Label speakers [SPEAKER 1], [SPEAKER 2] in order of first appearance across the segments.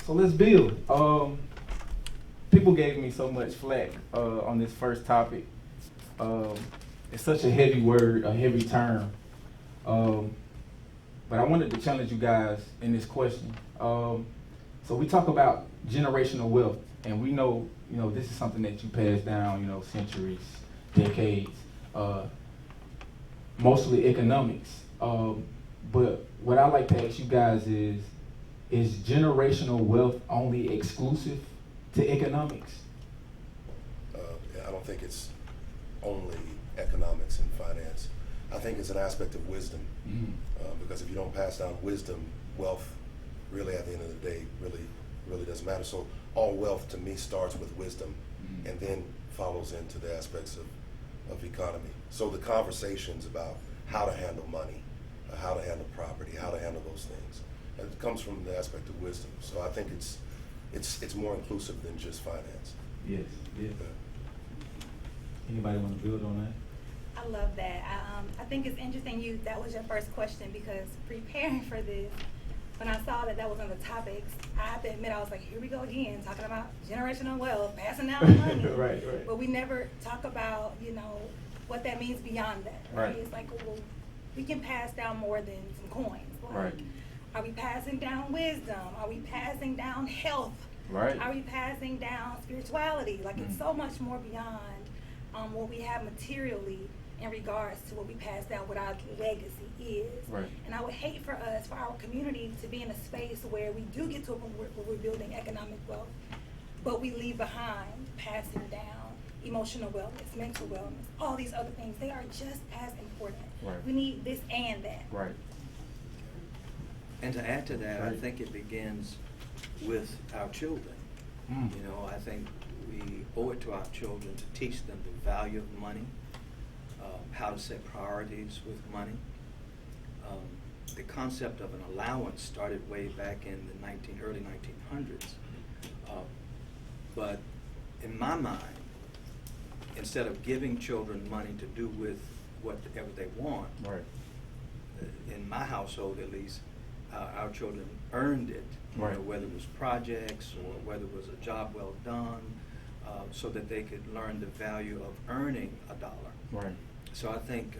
[SPEAKER 1] So let's build. People gave me so much flack on this first topic. Um, it's such a heavy word, a heavy term. Um, but I wanted to challenge you guys in this question. So we talk about generational wealth, and we know, this is something that you pass down, centuries, decades, mostly economics. But what I like to ask you guys is generational wealth only exclusive to economics?
[SPEAKER 2] I don't think it's only economics and finance. I think it's an aspect of wisdom, because if you don't pass down wisdom, wealth really at the end of the day really doesn't matter. So all wealth to me starts with wisdom and then follows into the aspects of economy. So the conversations about how to handle money, how to handle property, how to handle those things, it comes from the aspect of wisdom. So I think it's more inclusive than just finance.
[SPEAKER 1] Yes, yes. Anybody want to build on that?
[SPEAKER 3] I love that. I think it's interesting that was your first question, because preparing for this, when I saw that was on the topics, I have to admit I was like, here we go again, talking about generational wealth, passing down money.
[SPEAKER 1] Right.
[SPEAKER 3] But we never talk about, what that means beyond that. Right? It's like, well, we can pass down more than some coins. Like,
[SPEAKER 1] right.
[SPEAKER 3] Are we passing down wisdom? Are we passing down health?
[SPEAKER 1] Right.
[SPEAKER 3] Are we passing down spirituality? Like, it's so much more beyond what we have materially in regards to what we pass down, what our legacy is.
[SPEAKER 1] Right.
[SPEAKER 3] And I would hate for our community to be in a space where we do get to a point where we're building economic wealth, but we leave behind passing down emotional wellness, mental wellness, all these other things. They are just as important.
[SPEAKER 1] Right.
[SPEAKER 3] We need this and that.
[SPEAKER 1] Right.
[SPEAKER 4] And to add to that,
[SPEAKER 1] right.
[SPEAKER 4] I think it begins with our children. I think we owe it to our children to teach them the value of money, how to set priorities with money. The concept of an allowance started way back in the early 1900s. But in my mind, instead of giving children money to do with whatever they want,
[SPEAKER 1] right.
[SPEAKER 4] In my household at least, our children earned it,
[SPEAKER 1] right.
[SPEAKER 4] Whether it was projects or whether it was a job well done, so that they could learn the value of earning a dollar.
[SPEAKER 1] Right.
[SPEAKER 4] So I think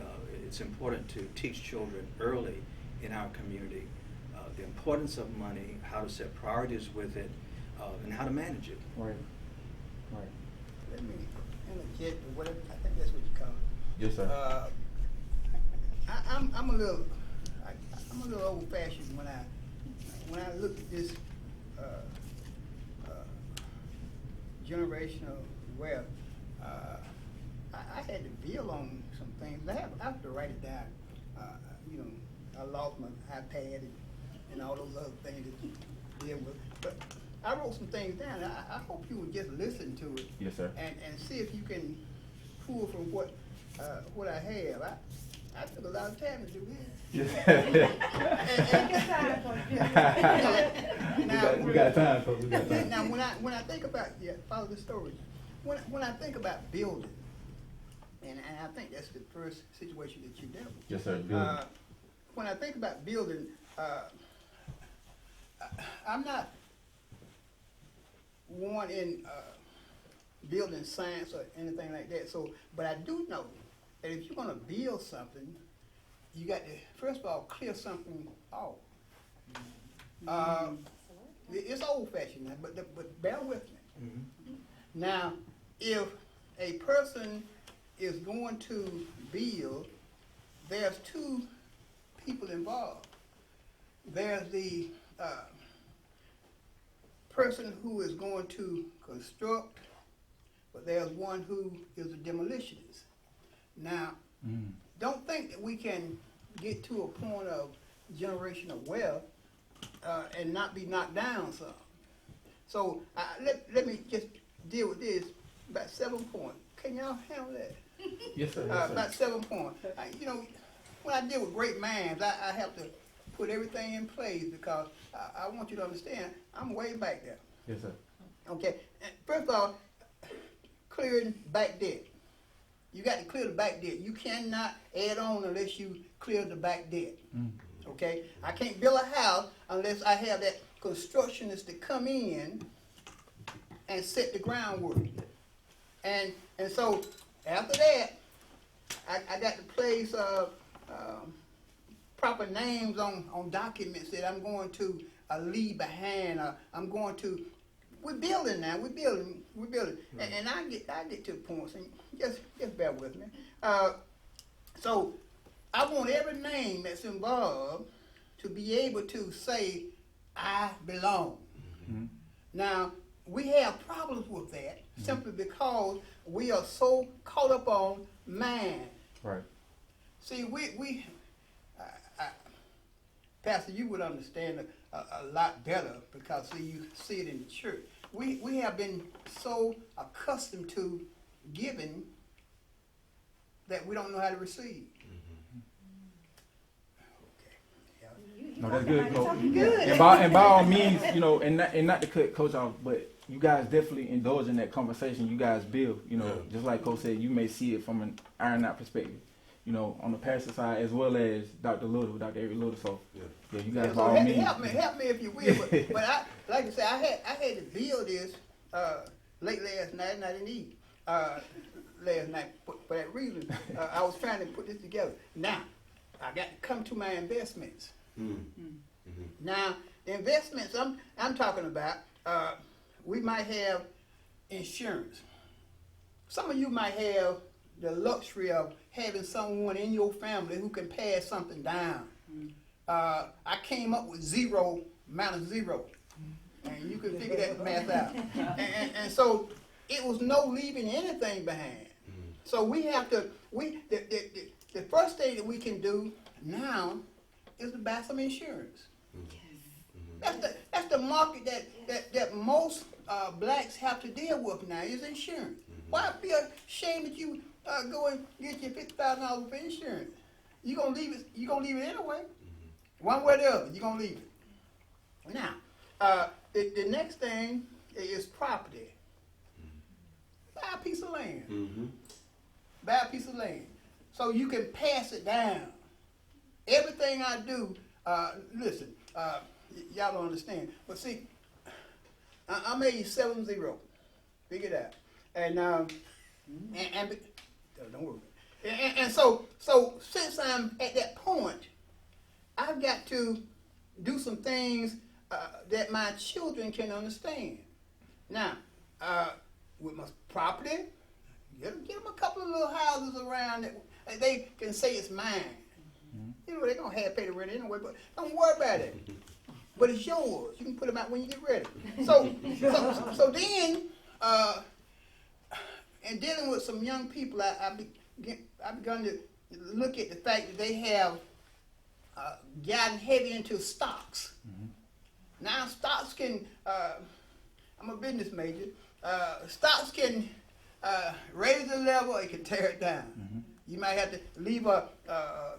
[SPEAKER 4] it's important to teach children early in our community the importance of money, how to set priorities with it, and how to manage it.
[SPEAKER 1] Right. Right.
[SPEAKER 5] Let me interject or whatever. I think that's what you call it.
[SPEAKER 1] Yes, sir.
[SPEAKER 5] I'm a little old-fashioned when I look at this generational wealth. I had to build on some things. I have to write it down. I lost my iPad and all those other things that you deal with. But I wrote some things down. I hope you would just listen to it.
[SPEAKER 1] Yes, sir.
[SPEAKER 5] And see if you can pull from what I have. I took a lot of time to do this.
[SPEAKER 1] We got time, folks. We got time.
[SPEAKER 5] Now, when I think about follow the story. When I think about building, and I think that's the first situation that you dealt with.
[SPEAKER 1] Yes, sir. Building.
[SPEAKER 5] When I think about building, I'm not one in building science or anything like that. So, but I do know that if you're going to build something, you got to first of all clear something off. It's old-fashioned now, but bear with me. Now, if a person is going to build, there's two people involved. There's the person who is going to construct, but there's one who is a demolitionist. Now, don't think that we can get to a point of generational wealth and not be knocked down some. So let me just deal with this. About 7 points. Can y'all handle that?
[SPEAKER 1] Yes, sir.
[SPEAKER 5] About 7 points. When I deal with great minds, I have to put everything in place because I want you to understand I'm way back there.
[SPEAKER 1] Yes, sir.
[SPEAKER 5] Okay. First of all, clearing back debt. You got to clear the back debt. You cannot add on unless you clear the back debt. Okay, I can't build a house unless I have that constructionist to come in and set the groundwork. And so after that, I got to place proper names on documents that I'm going to leave behind. I'm going to. We're building now. We're building. And I get to the point. And just bear with me. So I want every name that's involved to be able to say, I belong.
[SPEAKER 1] Mm-hmm.
[SPEAKER 5] Now, we have problems with that simply because we are so caught up on man.
[SPEAKER 1] Right.
[SPEAKER 5] See, Pastor, you would understand a lot better because, see, you see it in the church. We have been so accustomed to giving that we don't know how to receive.
[SPEAKER 1] No, that's good, Coach.
[SPEAKER 3] Good.
[SPEAKER 1] And by all means, you know, and not to cut Coach off, but you guys definitely indulge in that conversation. You guys build, you know, just like Coach said, you may see it from an iron out perspective, you know, on the pastor side as well as Dr. Eric Little. So, yeah, you guys by all means.
[SPEAKER 5] Help me if you will. But I, like I said, I had to build this late last night, and I didn't eat last night for that reason. I was trying to put this together. Now, I got to come to my investments. Now, the investments I'm talking about, we might have insurance. Some of you might have the luxury of having someone in your family who can pass something down. I came up with zero minus zero, and you can figure that math out. And so it was no leaving anything behind. So we have to. The first thing that we can do now is to buy some insurance. That's the market that most blacks have to deal with now is insurance. Why be ashamed that you go and get your $50,000 for insurance? You gonna leave it. You gonna leave it anyway. One way or the other, you gonna leave it. Now, the next thing is property. Buy a piece of land. Buy a piece of land so you can pass it down. Everything I do, listen, y'all don't understand. But see, I'm age 70. Figure it out. And don't worry. And so since I'm at that point, I've got to do some things that my children can understand. Now, with my property, get them a couple of little houses around that they can say it's mine. You know, they're going to have to pay the rent anyway, but don't worry about it. But it's yours. You can put them out when you get ready. So then, in dealing with some young people, I've begun to look at the fact that they have gotten heavy into stocks. Now, stocks can, I'm a business major, stocks can raise the level, it can tear it down. You might have to leave a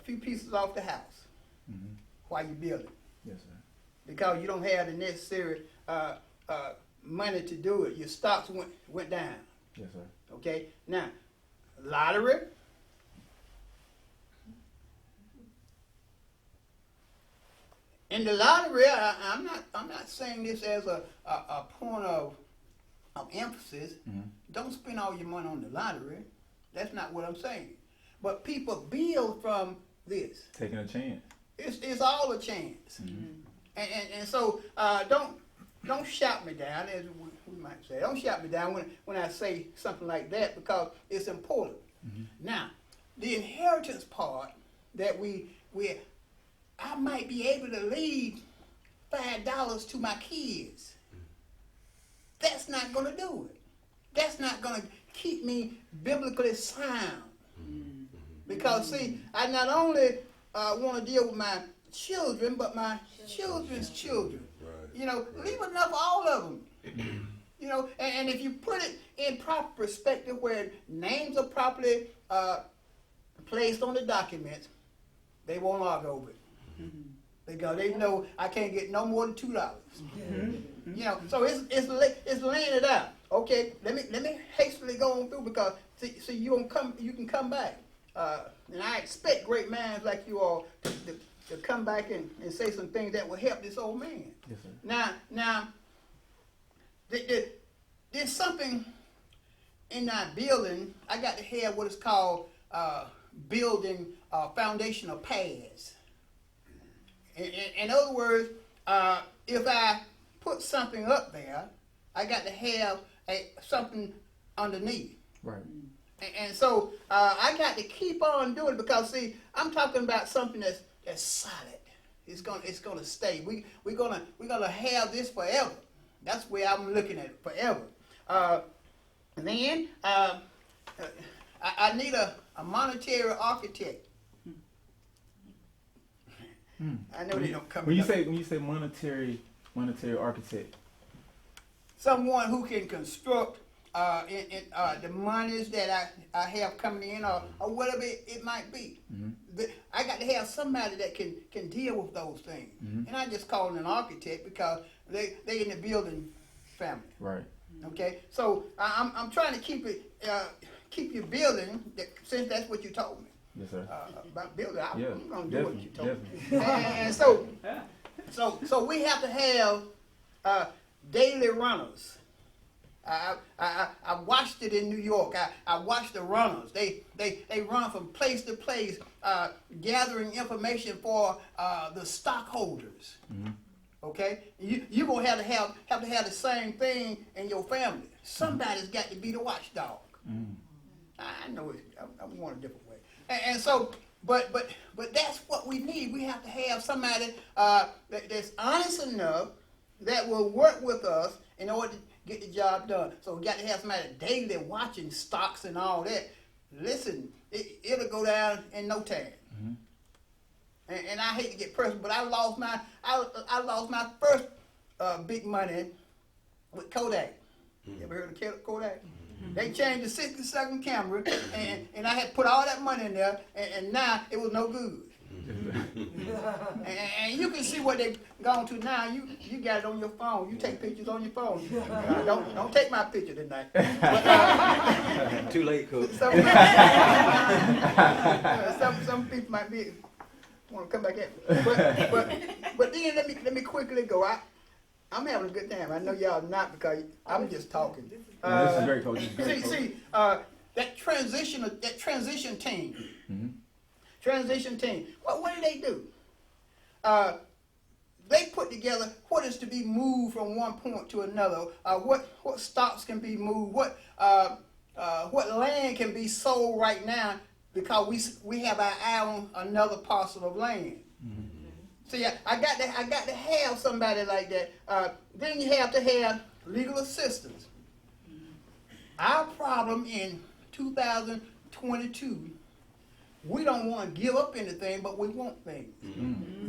[SPEAKER 5] few pieces off the house while you build it.
[SPEAKER 1] Yes, sir.
[SPEAKER 5] Because you don't have the necessary money to do it. Your stocks went down.
[SPEAKER 1] Yes, sir.
[SPEAKER 5] Okay? Now, lottery. In the lottery, I'm not saying this as a point of emphasis. Don't spend all your money on the lottery. That's not what I'm saying. But people build from this.
[SPEAKER 1] Taking a chance.
[SPEAKER 5] It's all a chance. And so don't shout me down, as we might say. Don't shout me down when I say something like that because it's important. Now, the inheritance part that I might be able to leave $5 to my kids. That's not going to do it. That's not going to keep me biblically sound. Because, see, I not only want to deal with my children, but my children's children.
[SPEAKER 2] Right.
[SPEAKER 5] You know, leave enough for all of them. You know, and if you put it in proper perspective where names are properly placed on the documents, they won't argue over it. Because they know I can't get no more than $2. You know, so it's laying it out. Okay, let me hastily go on through because see you can come back. And I expect great minds like you all to come back and say some things that will help this old man.
[SPEAKER 1] Yes, sir.
[SPEAKER 5] Now, there's something in our building. I got to have what is called building foundational pads. In other words, if I put something up there, I got to have something underneath.
[SPEAKER 1] Right.
[SPEAKER 5] And so I got to keep on doing it because see, I'm talking about something that's solid. It's gonna stay. We're gonna have this forever. That's where I'm looking at it, forever. Then I need a monetary architect. I know they don't come.
[SPEAKER 1] When you say monetary architect,
[SPEAKER 5] someone who can construct the monies that I have coming in or whatever it might be. I got to have somebody that can deal with those things. And I just call them an architect because they in the building family.
[SPEAKER 1] right?
[SPEAKER 5] Okay, so I'm trying to keep your building since that's what you told me.
[SPEAKER 1] Yes, sir.
[SPEAKER 5] About building,
[SPEAKER 1] Yeah,
[SPEAKER 5] I'm gonna do what you told me.
[SPEAKER 1] definitely.
[SPEAKER 5] And so we have to have daily runners. I watched it in New York. I watched the runners. They run from place to place, gathering information for the stockholders. Okay, you're gonna have to have the same thing in your family. Somebody's got to be the watchdog. I know I'm going a different way, and so, but that's what we need. We have to have somebody that's honest enough that will work with us in order to get the job done. So we got to have somebody daily watching stocks and all that. Listen, it'll go down in no time. And I hate to get personal, but I lost my first big money with Kodak. You ever heard of Kodak? They changed the 60-second camera, and I had put all that money in there, and now it was no good. And you can see what they've gone to now. You got it on your phone. You take pictures on your phone. Don't take my picture tonight. But,
[SPEAKER 4] Too late, Coach.
[SPEAKER 5] Some people might want to come back at me. But then let me quickly go. I'm having a good time. I know y'all not because I'm just talking.
[SPEAKER 1] This is great, Coach. This is great, Coach.
[SPEAKER 5] See, that transition team. Transition team. What do they do? They put together what is to be moved from one point to another. What stocks can be moved. What land can be sold right now because we have our eye on another parcel of land. See, I got to have somebody like that. Then you have to have legal assistance. Our problem in 2022, we don't want to give up anything, but we want things.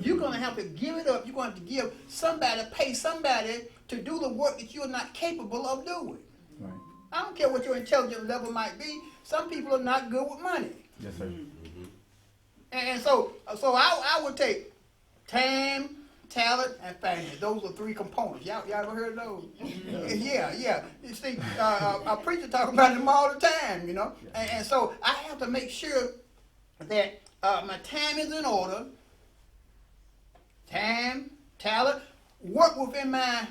[SPEAKER 5] You're going to have to give it up. You're going to have to pay somebody to do the work that you're not capable of doing.
[SPEAKER 1] Right.
[SPEAKER 5] I don't care what your intelligence level might be. Some people are not good with money.
[SPEAKER 1] Yes, sir.
[SPEAKER 5] And so I would take time, talent, and finance. Those are three components. Y'all ever heard of those? Yeah. You see, a preacher talk about them all the time, you know. And so I have to make sure that my time is in order. Time, talent, work within my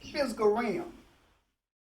[SPEAKER 5] physical realm.